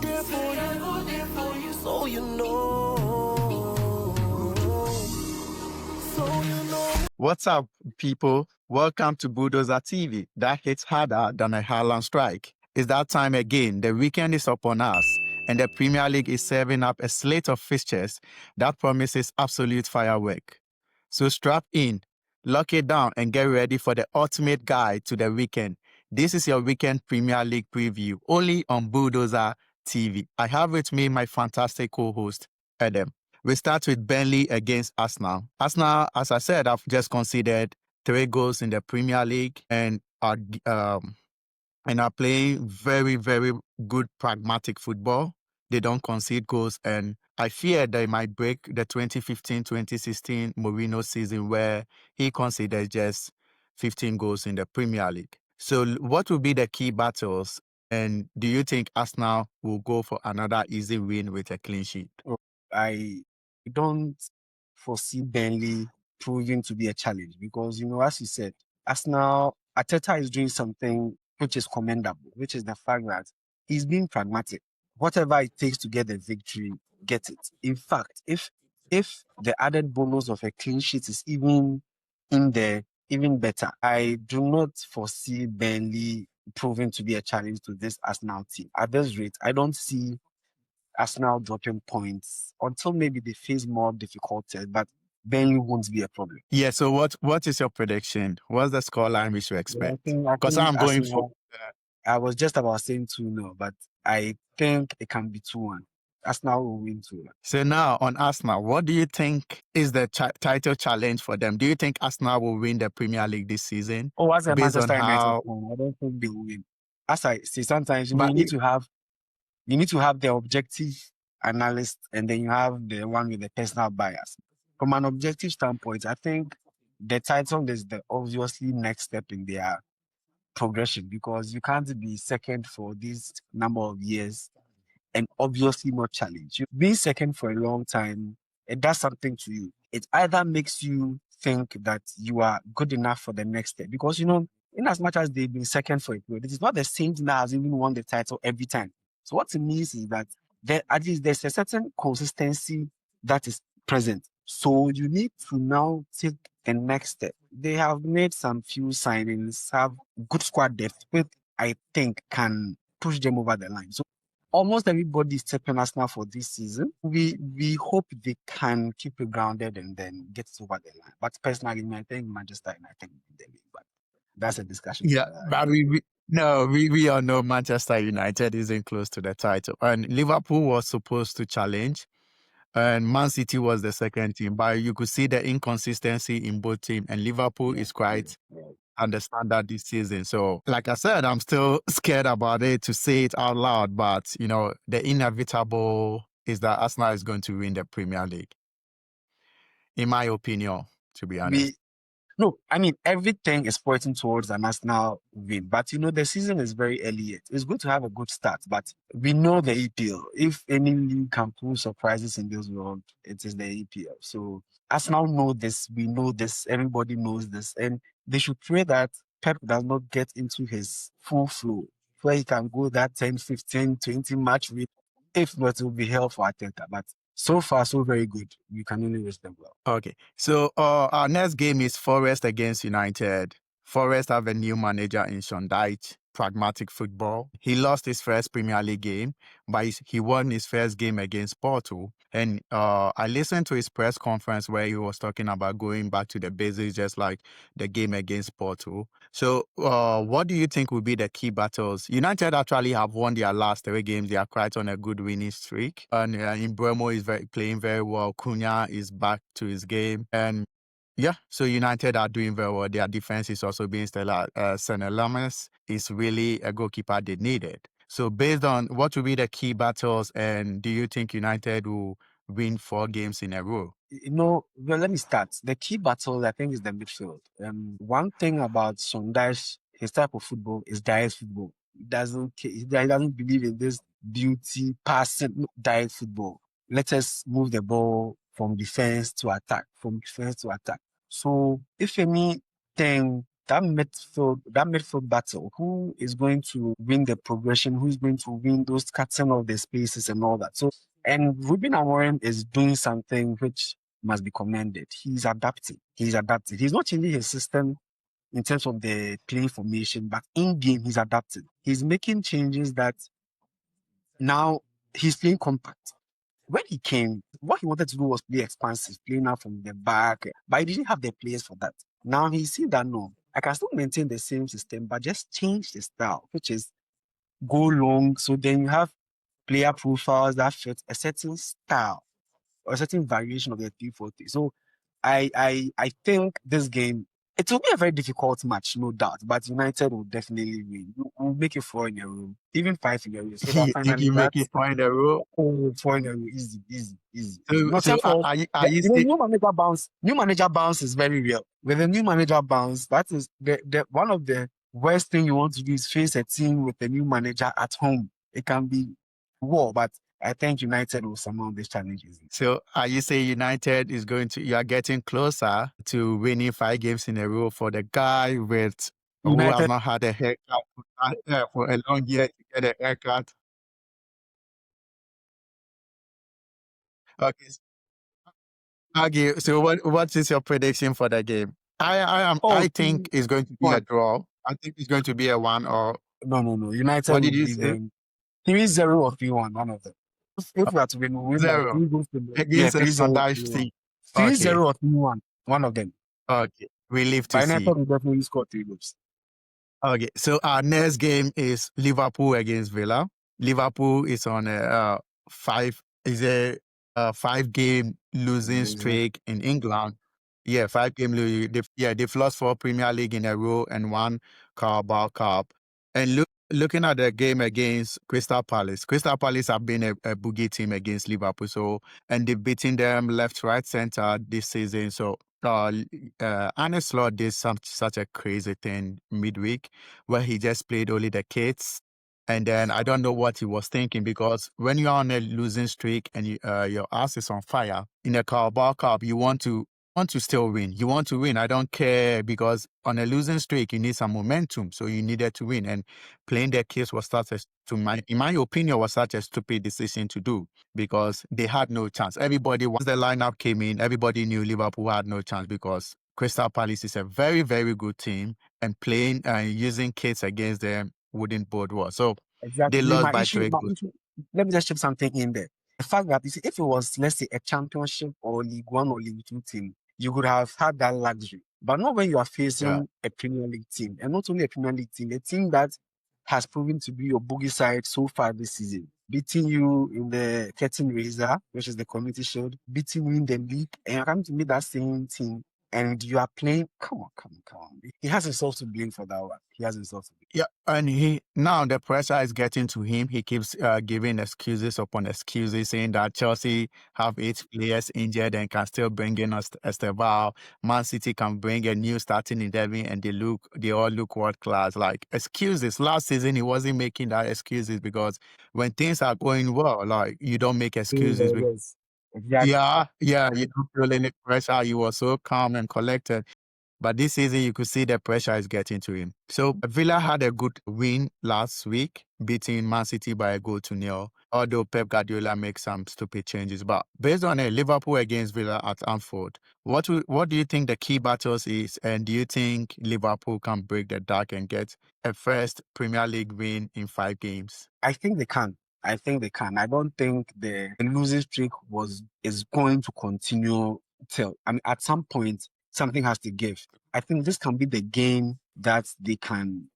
there for you, so you know. So you know. What's up, people? Welcome to Bulldoza TV. That hits harder than a Harlem strike. It's that time again. The weekend is upon us, and the Premier League is serving up a slate of fixtures that promises absolute firework. So strap in, lock it down, and get ready for the ultimate guide to the weekend. This is your weekend Premier League preview, only on Bulldoza TV. I have with me my fantastic co-host, Adam. We start with Burnley against Arsenal. Arsenal, as I said, have just conceded 3 goals in the Premier League and are playing very, very good pragmatic football. They don't concede goals, and I fear they might break the 2015-2016 Mourinho season where he conceded just 15 goals in the Premier League. So what will be the key battles, and do you think Arsenal will go for another easy win with a clean sheet? I don't foresee Burnley proving to be a challenge because, as you said, Arsenal, Arteta is doing something which is commendable, which is the fact that he's being pragmatic. Whatever it takes to get the victory, get it. In fact, if the added bonus of a clean sheet is even in there, even better, I do not foresee Burnley proving to be a challenge to this Arsenal team. At this rate, I don't see Arsenal dropping points until maybe they face more difficulties, but Burnley won't be a problem. Yeah, so what is your prediction? What's the scoreline we should expect? Because I'm going for... I was just about saying 2-0, but I think it can be 2-1. Arsenal will win 2-1. So now on Arsenal, what do you think is the title challenge for them? Do you think Arsenal will win the Premier League this season? Oh, as a based on Manchester United how... fan, I don't think they will win. As I say, sometimes you need to have the objective analyst, and then you have the one with the personal bias. From an objective standpoint, I think the title is the obviously next step in their progression because you can't be second for this number of years and obviously not challenge. You've been second for a long time. It does something to you. It either makes you think that you are good enough for the next step because, in as much as they've been second for a period, it is not the same team that has even won the title every time. So what it means is that at least there's a certain consistency that is present. So you need to now take the next step. They have made some few signings, have good squad depth, which I think can push them over the line. So almost everybody is stepping us now for this season. We hope they can keep it grounded and then get it over the line. But personally, I think Manchester United will be the league. But that's a discussion. Yeah, but we all know Manchester United isn't close to the title. And Liverpool was supposed to challenge, and Man City was the second team. But you could see the inconsistency in both teams, and Liverpool is quite under standard this season. So, like I said, I'm still scared about it to say it out loud. But, the inevitable is that Arsenal is going to win the Premier League. In my opinion, to be honest. No, I mean, everything is pointing towards an Arsenal win. But, the season is very early yet. It's good to have a good start, but we know the EPL. If any league can pull surprises in this world, it is the EPL. So Arsenal know this. We know this. Everybody knows this. And they should pray that Pep does not get into his full flow, where he can go that 10, 15, 20 match with. If not, it will be hell for Arteta. But so far, so very good. You can only wish them well. Okay. So our next game is Forest against United. Forest have a new manager in Sean Dyche, pragmatic football. He lost his first Premier League game, but he won his first game against Porto. And I listened to his press conference where he was talking about going back to the basics, just like the game against Porto. So what do you think will be the key battles? United actually have won their last 3 games. They are quite on a good winning streak. And Mbeumo is playing very well. Cunha is back to his game. And yeah, so United are doing very well. Their defense is also being stellar. Senne Lammers is really a goalkeeper they needed. So based on what will be the key battles, and do you think United will win 4 games in a row? Well, let me start. The key battle, I think, is the midfield. One thing about Sean Dyche, his type of football is direct football. He doesn't believe in this beauty, passing, direct football. Let us move the ball from defense to attack, So if anything that midfield battle, who is going to win the progression, who's going to win those cutting of the spaces and all that. So, and Ruben Amorim is doing something which must be commended. He's adapting. He's adapting. He's not changing his system in terms of the playing formation, but in game he's adapting. He's making changes that now he's playing compact. When he came, what he wanted to do was play expansive, playing out from the back, but he didn't have the players for that. Now he's seen that no, I can still maintain the same system, but just change the style, which is go long. So then you have player profiles that fit a certain style or a certain variation of the 3-4-3. So I think this game, it will be a very difficult match, no doubt, but United will definitely win. We'll make it 4 in a row, even 5 in a row. So that You think finally you make it that's 4 in a row? 4 in a row, easy, easy, easy, So, easy. Not so just all. are you still? New manager bounce is very real. With a new manager bounce, that is the one of the worst thing you want to do is face a team with a new manager at home. It can be war, but I think United will surmount this challenge easily. So are you saying United is going to? You are getting closer to winning 5 games in a row for the guy with who has United, not had a haircut for a long year to get a haircut. Okay. Okay. So what is your prediction for the game? I oh, think it's going to be a 1. draw. I think it's going to be a one or No. United what will did you beat say? them 3-0 or 3-1, one of them. If we are to win, we'll win by 0 3 goals to nil. Yeah, against a 3-0 or standard 3-1. team. Okay. 3-0 or 3-1, one of them. Okay. We live to But United see. will definitely score 3 goals. Okay, so our next game is Liverpool against Villa. Liverpool is on a 5 game losing Losing. streak in England. Yeah, 5 game losing. They've lost 4 Premier League in a row and 1 Carabao Cup. And looking at the game against Crystal Palace, Crystal Palace have been a boogie team against Liverpool. So and they've beaten them left, right, center this season. So Arne Slot did such a crazy thing midweek where he just played only the kids. And then I don't know what he was thinking because when you're on a losing streak and your ass is on fire in a Carabao Cup, you want to still win. You want to win. I don't care because on a losing streak, you need some momentum. So you needed to win. And playing their kids was in my opinion, was such a stupid decision to do because they had no chance. Once the lineup came in, everybody knew Liverpool had no chance because Crystal Palace is a very, very good team and playing and using kids against them wouldn't bode well. So they Exactly. lost My by issue, 3 goals. let me just chip something in there. The fact that, you see, if it was, let's say, a championship or League One or League Two team, you could have had that luxury. But not when you are Yeah. facing a Premier League team, and not only a Premier League team, a team that has proven to be your boogie side so far this season, beating you in the curtain raiser, which is the Community Shield, beating you in the league, and you're coming to meet that same team, and you are playing. Come on. He has himself to blame for that one. He has himself to blame. Yeah, and now the pressure is getting to him. He keeps giving excuses upon excuses, saying that Chelsea have 8 players injured and can still bring in Estevao. Man City can bring a new starting 11, and they all look world class. Like excuses. Last season, he wasn't making that excuses because when things are going well, like you don't make excuses. Yes. Exactly. Yeah, you don't feel any pressure. You were so calm and collected. But this season, you could see the pressure is getting to him. So Villa had a good win last week, beating Man City by a goal to nil. Although Pep Guardiola makes some stupid changes, but based on a Liverpool against Villa at Anfield, what do you think the key battles is, and do you think Liverpool can break the dark and get a first Premier League win in 5 games? I think they can. I don't think the losing streak is going to continue till. I mean, at some point, something has to give. I think this can be the game that they can.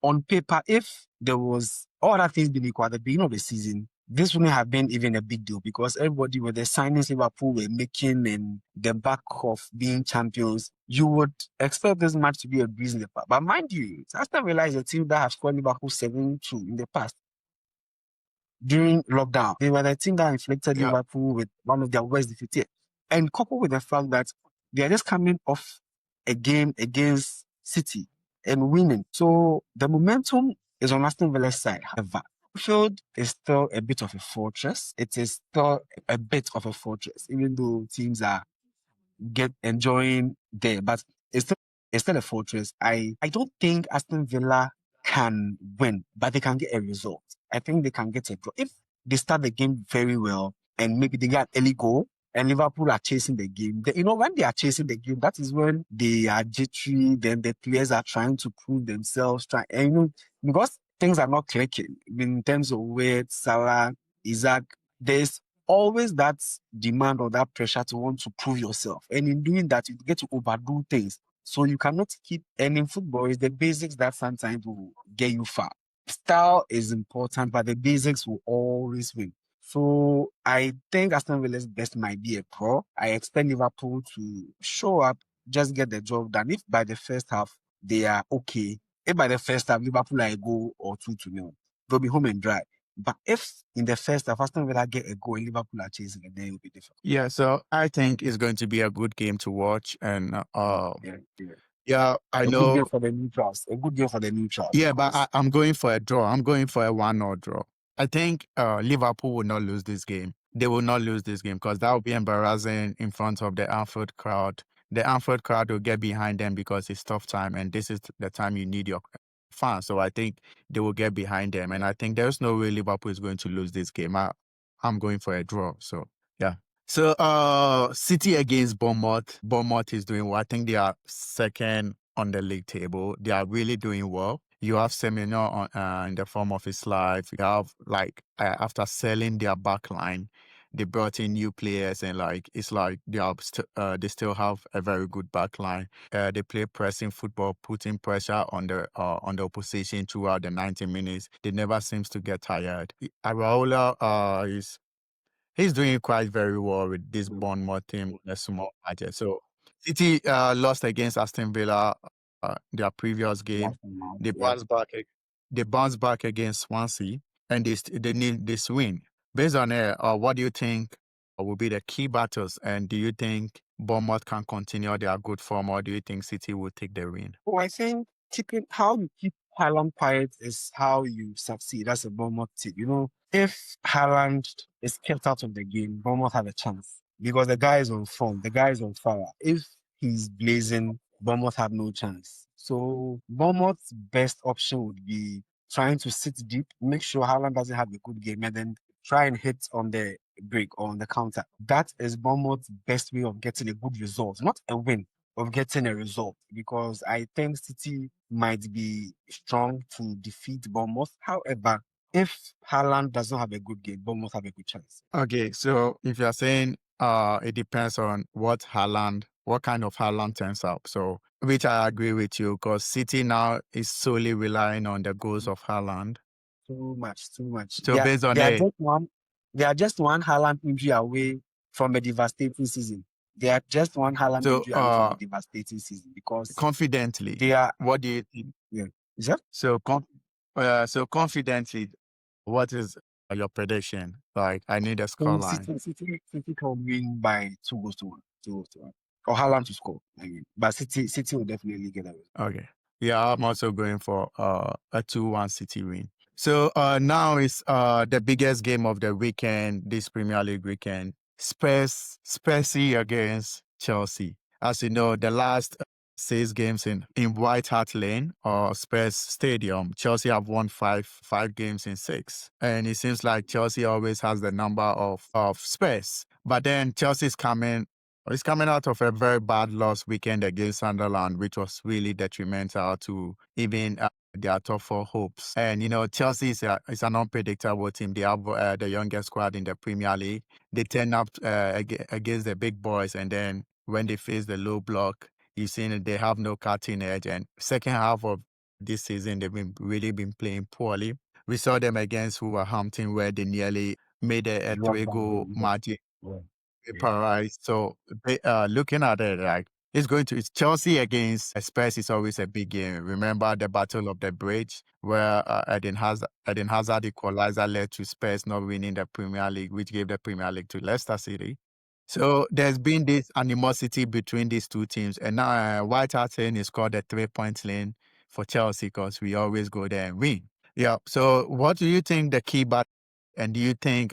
On paper, if there was all other things being equal at the beginning of the season, this wouldn't have been even a big deal because everybody with the signings Liverpool were making and the back of being champions, you would expect this match to be a breeze in the park. But mind you, Arsenal realized a team that has scored Liverpool 7-2 in the past during lockdown. They were the team that inflicted Yeah. Liverpool with one of their worst defeats yet. And coupled with the fact that they are just coming off a game against City and winning. So the momentum is on Aston Villa's side. However, Field is still a bit of a fortress. It is still a bit of a fortress, even though teams are enjoying there. But it's still It's not a fortress. I don't think Aston Villa can win, but they can get a result. I think they can get a draw. If they start the game very well and maybe they get early goal and Liverpool are chasing the game, when they are chasing the game, that is when they are jittery, then the players are trying to prove themselves, because things are not clicking in terms of where Salah, Isaac, there's always that demand or that pressure to want to prove yourself. And in doing that, you get to overdo things. So you cannot keep, and in football, it's the basics that sometimes will get you far. Style is important, but the basics will always win. So I think Aston Villa's best might be a pro. I expect Liverpool to show up, just get the job done. If by the first half they are okay, if by the first half Liverpool are a goal or 2-0, they'll be home and dry. But if in the first half Aston Villa get a goal and Liverpool are chasing it, then it will be different. Yeah, so I think it's going to be a good game to watch, and I A good know. game for the neutrals. A good game for the neutrals. Yeah, but I'm going for a draw. I'm going for a 1-0 draw. I think Liverpool will not lose this game. They will not lose this game because that will be embarrassing in front of the Anfield crowd. The Anfield crowd will get behind them because it's tough time, and this is the time you need your fans. So I think they will get behind them, and I think there's no way Liverpool is going to lose this game. I'm going for a draw. So yeah. So City against Bournemouth. Bournemouth is doing well. I think they are second on the league table. They are really doing well. You have Semenyo in the form of his life. You have after selling their back line, they brought in new players, and it's like they still have a very good back line. They play pressing football, putting pressure on the opposition throughout the 90 minutes. They never seems to get tired. Araola he's doing quite very well with this Bournemouth team with a small budget. So City lost against Aston Villa their previous game. They bounced back. They bounced back against Swansea, and they need this win. Based on it, what do you think will be the key battles? And do you think Bournemouth can continue their good form, or do you think City will take the win? Oh, I think how you keep Haaland quiet is how you succeed as a Bournemouth team. If Haaland is kept out of the game, Bournemouth have a chance because the guy is on form, the guy is on fire. If he's blazing, Bournemouth have no chance. So Bournemouth's best option would be trying to sit deep, make sure Haaland doesn't have a good game, and then try and hit on the break or on the counter. That is Bournemouth's best way of getting a good result, not a win, of getting a result, because I think City might be strong to defeat Bournemouth. However, if Haaland doesn't have a good game, Bournemouth have a good chance. Okay, so if you're saying it depends on what kind of Haaland turns up. So, which I agree with you, because City now is solely relying on the goals of Haaland. Too much. So based on they are just one Haaland injury away from a devastating season. They are just one Haaland injury away from a devastating season because confidently, they are. What do you think? Yeah. Is that? So confidently, what is your prediction? I need a scoreline. City can win by 2-1. 2-1. Or Haaland to score. I mean, but City will definitely get away. Okay. Yeah, I'm also going for a 2-1 City win. So now is the biggest game of the weekend, this Premier League weekend. Spursy against Chelsea. As you know, the last 6 games in White Hart Lane or Spurs Stadium, Chelsea have won five games in 6. And it seems like Chelsea always has the number of Spurs. But then Chelsea's coming out of a very bad loss weekend against Sunderland, which was really detrimental to even their top 4 hopes. And, Chelsea is an unpredictable team. They have the youngest squad in the Premier League. They turn up against the big boys, and then when they face the low block, you've seen that they have no cutting edge. And second half of this season, they've really been playing poorly. We saw them against Wolverhampton, where they nearly made a 3-goal margin. Paralyzed. So looking at it, it's Chelsea against Spurs is always a big game. Remember the Battle of the Bridge, where Eden Hazard equalizer led to Spurs not winning the Premier League, which gave the Premier League to Leicester City. So there's been this animosity between these two teams, and now White Hart Lane is called the 3-point lane for Chelsea because we always go there and win. Yeah. So what do you think the key and do you think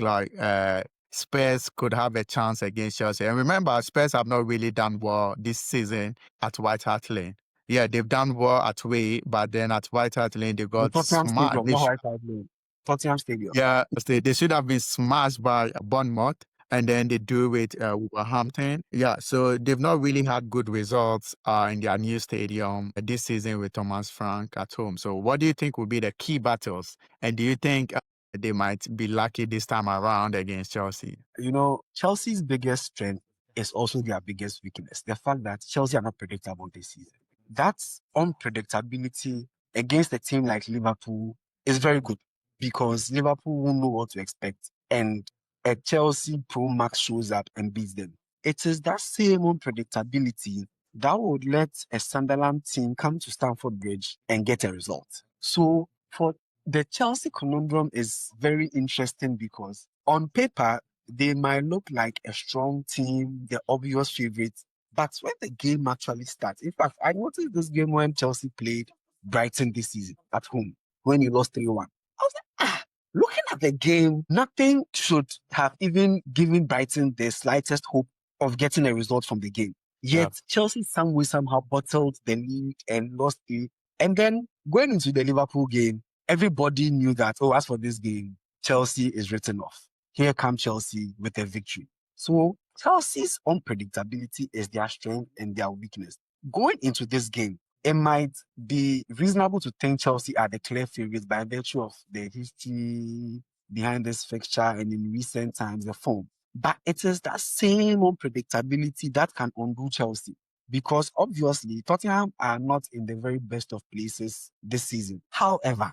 Spurs could have a chance against Chelsea? And remember, Spurs have not really done well this season at White Hart Lane. Yeah, they've done well at Way, but then at White Hart Lane they The got Tottenham smart. Stadium, not White Hart Lane. Tottenham Stadium. Yeah, they should have been smashed by Bournemouth, and then they do with Wolverhampton. Yeah, so they've not really had good results in their new stadium this season with Thomas Frank at home. So what do you think will be the key battles? And do you think they might be lucky this time around against Chelsea? You know, Chelsea's biggest strength is also their biggest weakness. The fact that Chelsea are not predictable this season. That unpredictability against a team like Liverpool is very good because Liverpool won't know what to expect. And a Chelsea Pro Max shows up and beats them. It is that same unpredictability that would let a Sunderland team come to Stamford Bridge and get a result. So for the Chelsea conundrum is very interesting because on paper, they might look like a strong team, the obvious favorites. But when the game actually starts, in fact, I noticed this game when Chelsea played Brighton this season at home, when he lost 3-1. I was like, looking at the game, nothing should have even given Brighton the slightest hope of getting a result from the game. Yet Chelsea some way somehow bottled the lead and lost it. And then going into the Liverpool game, everybody knew that, oh, as for this game, Chelsea is written off. Here comes Chelsea with a victory. So Chelsea's unpredictability is their strength and their weakness. Going into this game, it might be reasonable to think Chelsea are the clear favorites by virtue of the history behind this fixture and in recent times, the form. But it is that same unpredictability that can undo Chelsea. Because obviously, Tottenham are not in the very best of places this season. However,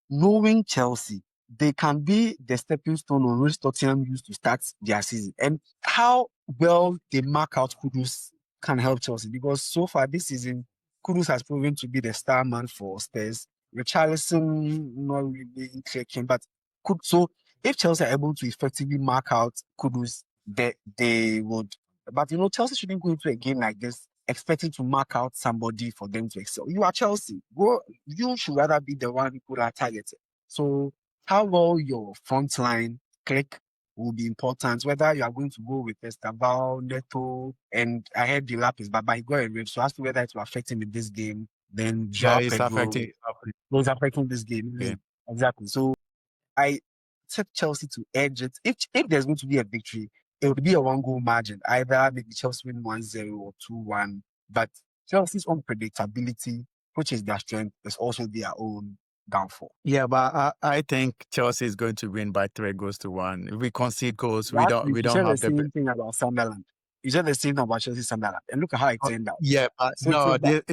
knowing Chelsea, they can be the stepping stone on which Tottenham used to start their season. And how well they mark out Kudus can help Chelsea because so far this season, Kudus has proven to be the star man for Spurs. Richarlison, not really clicking, but so if Chelsea are able to effectively mark out Kudus, they would. But you know, Chelsea shouldn't go into a game like this expecting to mark out somebody for them to excel. You are Chelsea. You should rather be the one who are targeted. So how well your front line click will be important, whether you are going to go with Estaval, Neto, and I heard the lap is Baba, he got a rib. So as to whether it will affect him in this game, then Yeah, Joao it's Pedro affecting. was affecting this game. Yeah. Exactly. So I set Chelsea to edge it. If there's going to be a victory, it would be a one-goal margin. Either maybe Chelsea win 1-0 or 2-1. But Chelsea's unpredictability, which is their strength, is also their own downfall. Yeah, but I think Chelsea is going to win by 3-1. If we concede goals, we don't You said the have the. same thing about Sunderland. You said the same thing about Chelsea Sunderland. And look at how it turned out. Yeah, but So no, that,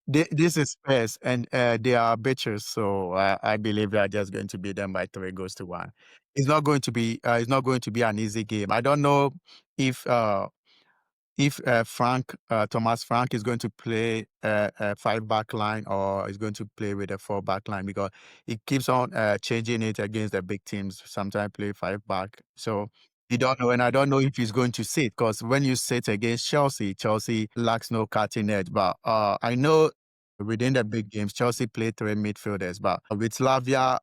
this is Spurs, and they are bitches. So I believe we are just going to beat them by 3-1. It's not going to be an easy game. I don't know if Thomas Frank is going to play a 5-back line or is going to play with a 4-back line because he keeps on changing it against the big teams. Sometimes play 5-back. So you don't know, and I don't know if he's going to sit because when you sit against Chelsea, Chelsea lacks no cutting edge. But I know within the big games, Chelsea play 3 midfielders, but with Slavia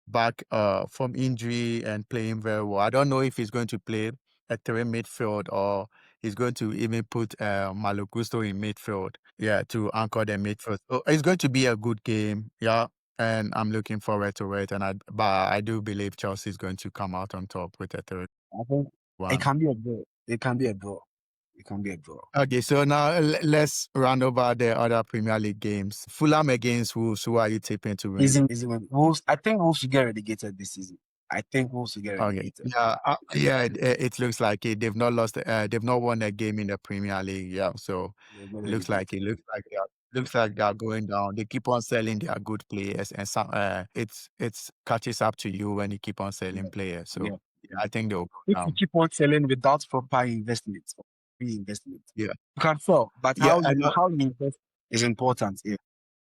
back from injury and playing very well, I don't know if he's going to play a 3 midfield or he's going to even put Malo Gusto in midfield, to anchor the midfield. So it's going to be a good game, and I'm looking forward to it. But I do believe Chelsea is going to come out on top with a 3 I think one. it can be a draw. It can be a draw. It can be a draw. Okay, so now let's run over the other Premier League games. Fulham against Wolves. Who are you tipping to win? Easy win. Wolves, I think Wolves should get relegated this season. I think Wolves should get Okay. relegated. Yeah. It looks like it. They've not lost. They've not won a game in the Premier League. Yeah. So it looks like they are going down. They keep on selling their good players, and some it's catches up to you when you keep on selling players. So I think they'll go If you down. keep on selling without proper investment or reinvestment, Yeah. you can sell. But Yeah. how you invest is important. Yeah.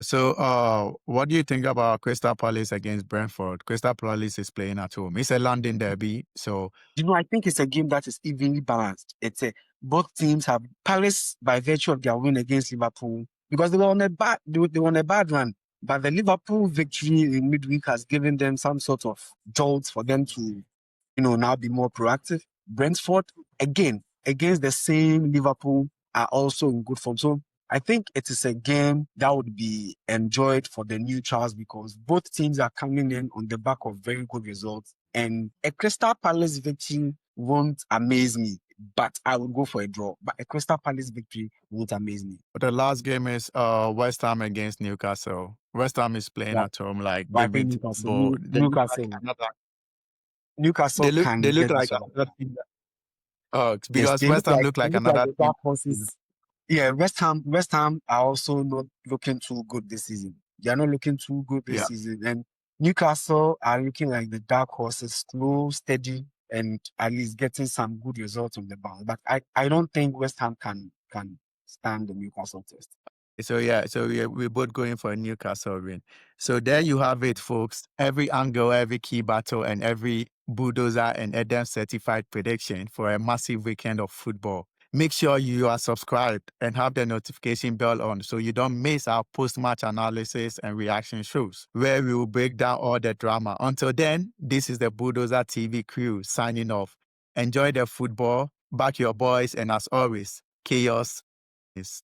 So, what do you think about Crystal Palace against Brentford? Crystal Palace is playing at home. It's a London derby, so You know, I think it's a game that is evenly balanced. It's a both teams have Palace by virtue of their win against Liverpool because they were on a bad run. But the Liverpool victory in midweek has given them some sort of jolt for them to, now be more proactive. Brentford again against the same Liverpool are also in good form. So I think it is a game that would be enjoyed for the neutrals because both teams are coming in on the back of very good results. And a Crystal Palace victory won't amaze me, but I would go for a draw. But a Crystal Palace victory won't amaze me. The last game is West Ham against Newcastle. West Ham is playing Yeah. at home like But I think David Newcastle, Bo. They look like Newcastle, another. Newcastle They can look get like this one. another team. Yes, Because West Ham look they like look like another the team. dark horses. Yeah, West Ham are also not looking too good this season. They are not looking too good this Yeah. season. And Newcastle are looking like the dark horses, slow, steady, and at least getting some good results on the bounce. But I don't think West Ham can stand the Newcastle test. So we're both going for a Newcastle win. So there you have it, folks. Every angle, every key battle, and every Bulldoza and Eden certified prediction for a massive weekend of football. Make sure you are subscribed and have the notification bell on so you don't miss our post-match analysis and reaction shows where we will break down all the drama. Until then, this is the Bulldoza TV crew signing off. Enjoy the football, back your boys, and as always, chaos is